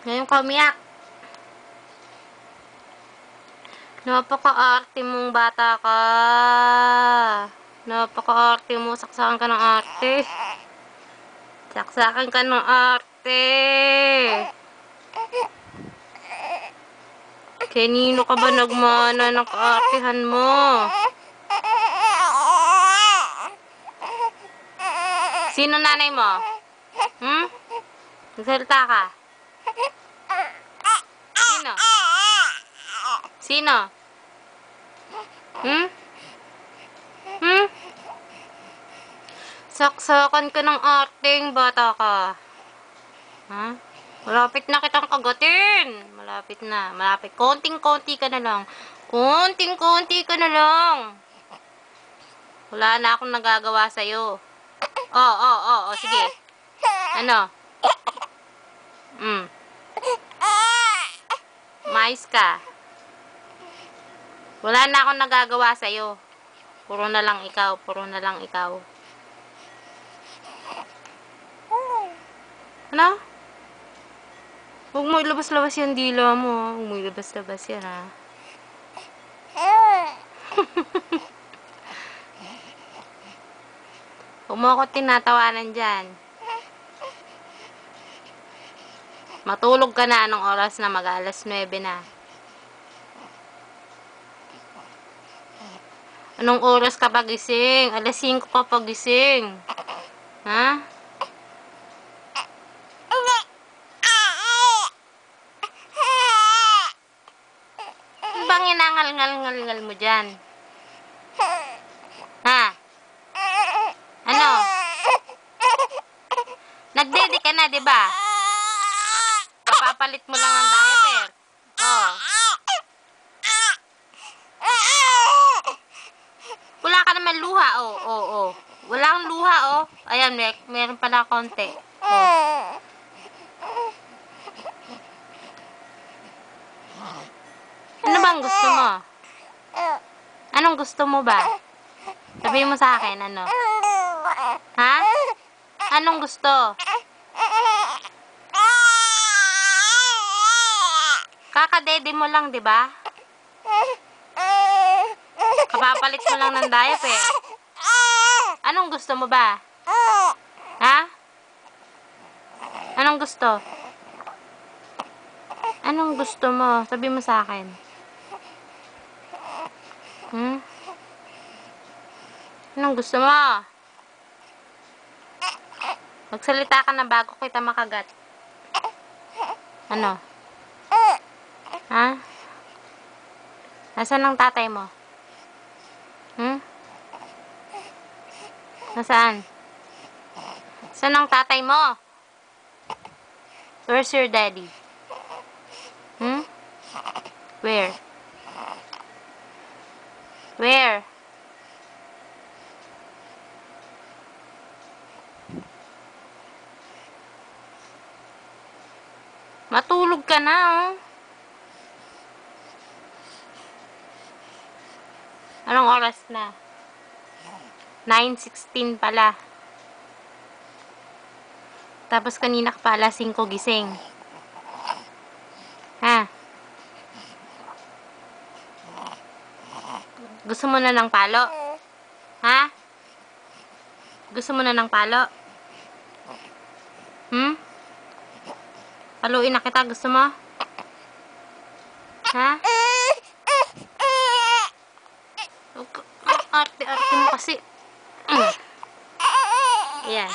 Ngayon ka umiyak. Napaka-arte mong bata ka. Napaka-arte mo. Saksakan ka ng arte. Saksakan ka ng arte. Kanino ka ba nagmana ng kaartehan mo? Sino nanay mo? Nagsalita ka? Sino? Sino? Saksakan ka ng arteng bata ka. Ha? Malapit na kitang kagatin. Malapit na. Malapit. Konting-konti ka na lang. Konting-konti ka na lang. Wala na akong nagagawa sa'yo. Oh. Sige. Ano? Mais ka. Wala na akong nagagawa sa'yo. Puro na lang ikaw. Puro na lang ikaw. Ano? Huwag mo ilabas-labas yung dila mo. Huwag mo ilabas-labas yan, ha? Huwag mo ako tinatawanan dyan. Matulog ka na. Anong oras na? Mag-alas 9 na. Anong oras ka pagising? Alas 5 ka pagising. Ha? Ano bang inangal-ngal-ngal mo dyan? Ha? Ano? Nagdede ka na, diba? Papalit mo lang ang diaper. Oh. Wala ka naman luha, oh. Wala kang luha, oh. Ayan, meron pala konti. Oh. Ano bang gusto mo? Anong gusto mo ba? Sabihin mo sa akin, ano? Ha? Anong gusto? Kakadede mo lang, di ba? Kapapalit mo lang ng diaper. Anong gusto mo ba? Ha? Anong gusto? Anong gusto mo? Sabi mo sa akin. Anong gusto mo? Magsalita ka na bago kita makagat. Ano? Ha? Nasaan ang tatay mo? Nasaan? Saan ang tatay mo? Where's your daddy? Where? Where? Matulog ka na, oh. Anong oras na? 9:16 pala. Tapos kanina ka pa alas 5 gising. Ha? Gusto mo na ng palo? Ha? Gusto mo na ng palo? Paluin na kita. Gusto mo? Ha? Arte-arte mo kasi. Ayan.